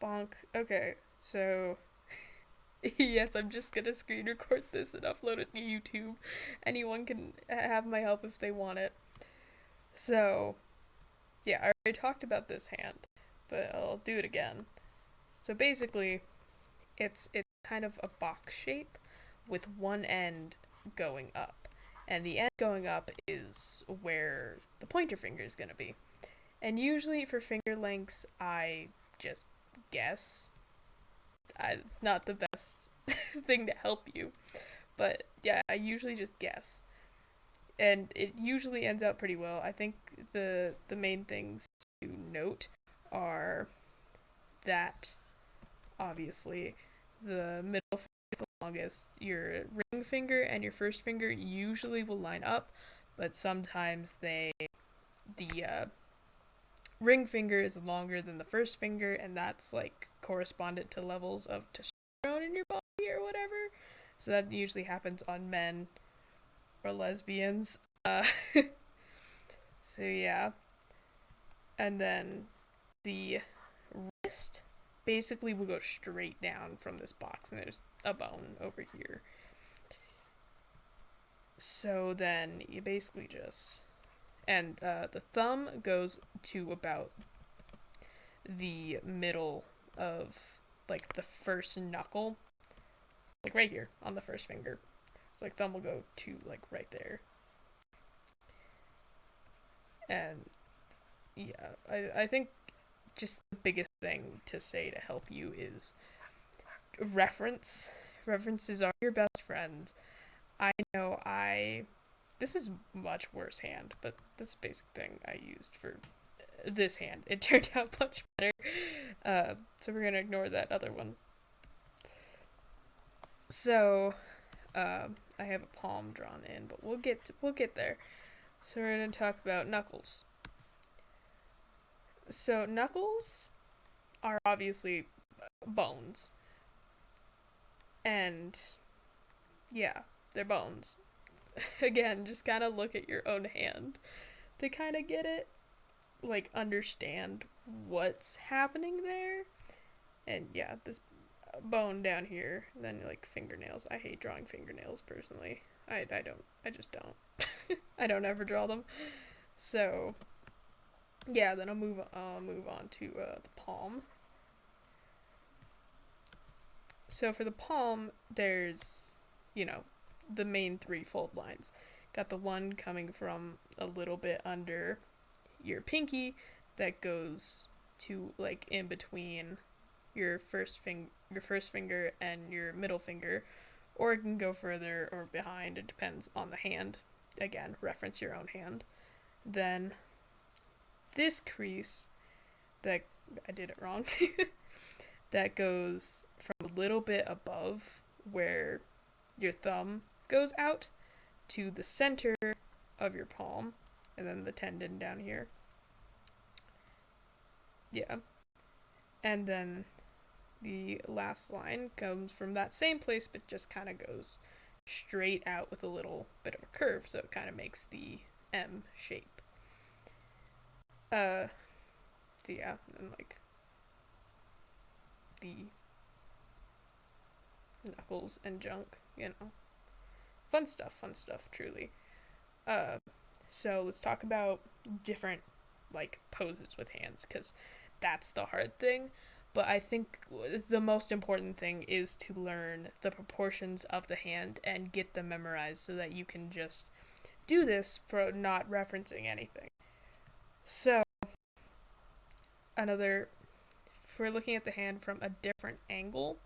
Bonk. Okay, so yes, I'm just gonna screen record this and upload it to YouTube. Anyone can have my help if they want it. So, yeah, I already talked about this hand, but I'll do it again. So basically, it's kind of a box shape with one end going up. And the end going up is where the pointer finger is going to be. And usually for finger lengths, I just guess. It's not the best thing to help you. But yeah, I usually just guess. And it usually ends out pretty well. I think the main things to note are that obviously the middle finger is the longest. Your ring finger and your first finger usually will line up, but sometimes the ring finger is longer than the first finger, and that's like correspondent to levels of testosterone in your body or whatever. So that usually happens on men or lesbians. So yeah, and then the wrist basically will go straight down from this box, and there's a bone over here. So then you basically just and the thumb goes to about the middle of like the first knuckle, like right here on the first finger. So like thumb will go to like right there, and yeah, I think just the biggest thing to say to help you is reference. References are your best friend. I know I. This is much worse hand, but this basic thing I used for this hand. It turned out much better. So we're gonna ignore that other one. So, I have a palm drawn in, but we'll get there. So we're gonna talk about knuckles. So knuckles are obviously bones, and yeah, they're bones. Again, just kind of look at your own hand to kind of get it, like understand what's happening there. And yeah, this bone down here, then like fingernails. I hate drawing fingernails personally. I just don't. I don't ever draw them. So yeah, then I'll move on to the palm. So for the palm, there's you know the main three fold lines. Got the one coming from a little bit under your pinky that goes to like in between your first finger and your middle finger, or it can go further or behind. It depends on the hand. Again, reference your own hand. Then this crease that I did it wrong. That goes from a little bit above where your thumb goes out to the center of your palm, and then the tendon down here. Yeah. And then the last line comes from that same place, but just kind of goes straight out with a little bit of a curve, so it kind of makes the M shape. Uh, so yeah, and like the knuckles and junk, fun stuff, truly. Uh, so let's talk about different like poses with hands, because that's the hard thing. But I think the most important thing is to learn the proportions of the hand and get them memorized so that you can just do this for not referencing anything. So, another, if we're looking at the hand from a different angle,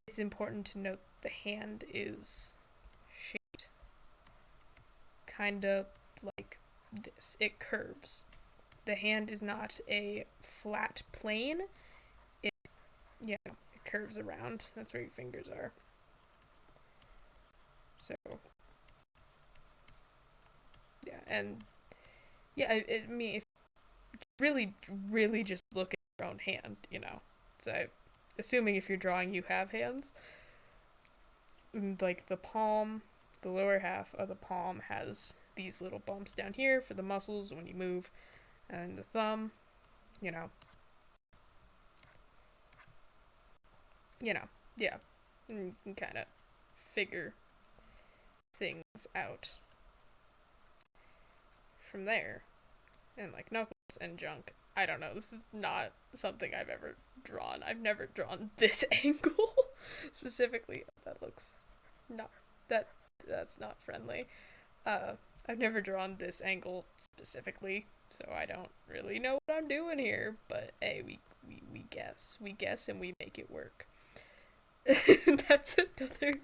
it's important to note the hand is shaped kind of like this. It curves. The hand is not a flat plane. It, yeah, it curves around. That's where your fingers are. So, yeah, and yeah, I mean, if really, really just look at your own hand, So, assuming if you're drawing, you have hands. Like the palm, the lower half of the palm has these little bumps down here for the muscles when you move, and the thumb, you know, you know, yeah, and you can kind of figure things out from there. And like Knuckles and Junk, I don't know. This is not something I've ever drawn. I've never drawn this angle specifically. That looks not that that's not friendly. Uh, I've never drawn this angle specifically, so I don't really know what I'm doing here. But hey, we guess, and we make it work. That's another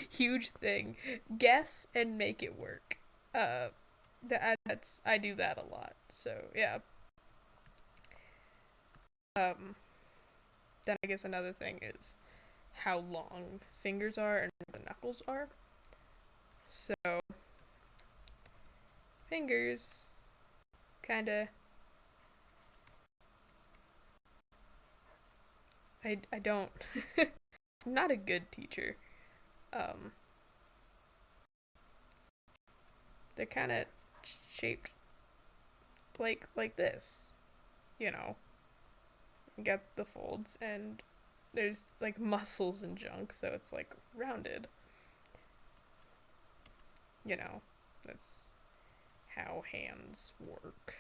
huge thing. Guess and make it work. Uh, that's I do that a lot. So yeah. Um, then I guess another thing is how long fingers are and the knuckles are. So fingers, kinda. I don't. I'm not a good teacher. Um, they're kind of shaped like this. You know, you got the folds and there's like muscles and junk, so it's like rounded. You know, that's how hands work.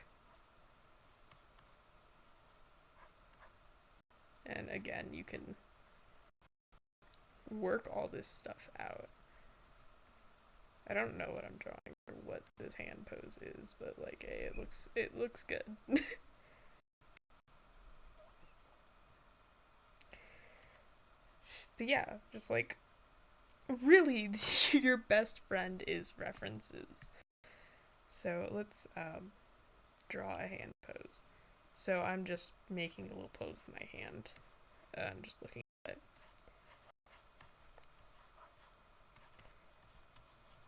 And again, you can work all this stuff out. I don't know what I'm drawing or what this hand pose is, but like, hey, it looks good. But yeah, just like really, your best friend is references. So let's draw a hand pose. So I'm just making a little pose with my hand. I'm just looking at it.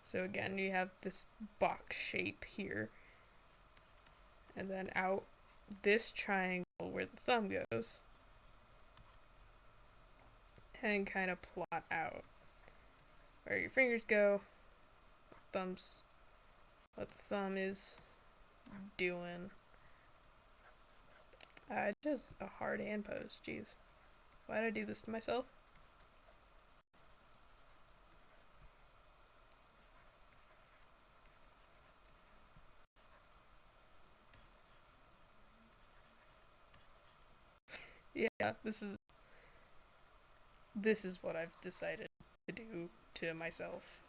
So again, you have this box shape here, and then out this triangle where the thumb goes, and kind of plot out where your fingers go, thumbs, what the thumb is doing. Just a hard hand pose. Jeez, why did I do this to myself? Yeah, this is what I've decided to do to myself.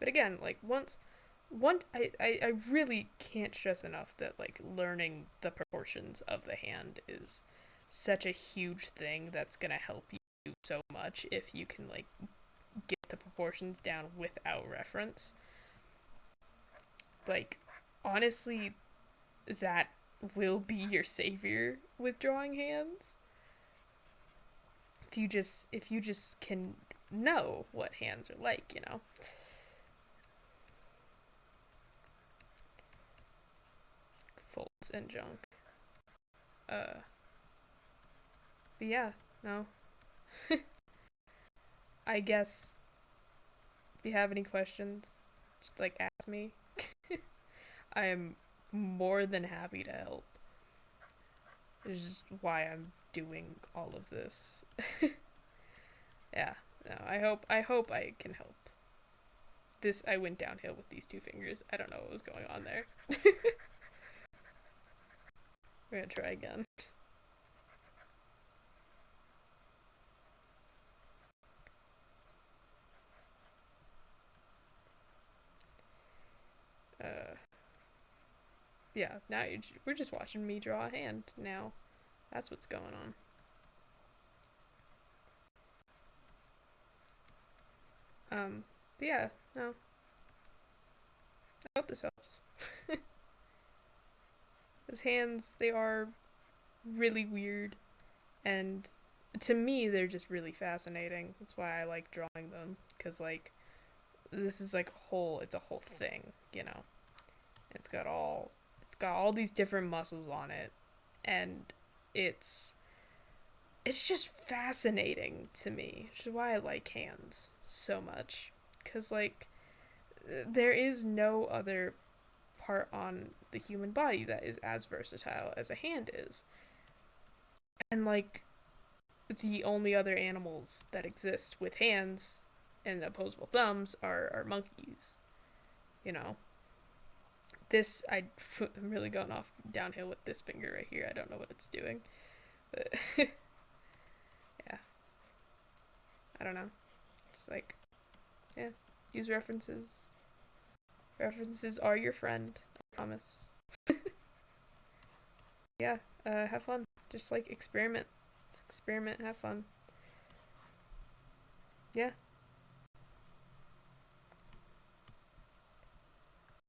But again, like I really can't stress enough that like learning the proportions of the hand is such a huge thing that's gonna help you so much if you can like get the proportions down without reference. Like honestly, that will be your savior with drawing hands. If you just can know what hands are like, you know. Folds and junk. Uh but yeah, no. I guess if you have any questions, just like ask me. I am more than happy to help. This is why I'm doing all of this. Yeah. No, I hope I can help. This I went downhill with these two fingers. I don't know what was going on there. We're gonna try again. Uh, yeah. Now we're just watching me draw a hand. Now, that's what's going on. But yeah. No. I hope this helps. His hands, they are really weird, and to me, they're just really fascinating. That's why I like drawing them, because like this is like it's a whole thing, you know. It's got all these different muscles on it, and it's it's just fascinating to me, which is why I like hands so much, because like there is no other part on the human body that is as versatile as a hand is. And like the only other animals that exist with hands and opposable thumbs are monkeys. You know, I'm really going off downhill with this finger right here. I don't know what it's doing, but yeah, I don't know. Just like, yeah, use references. References are your friend. I promise. Yeah, have fun. Just like experiment, have fun. Yeah.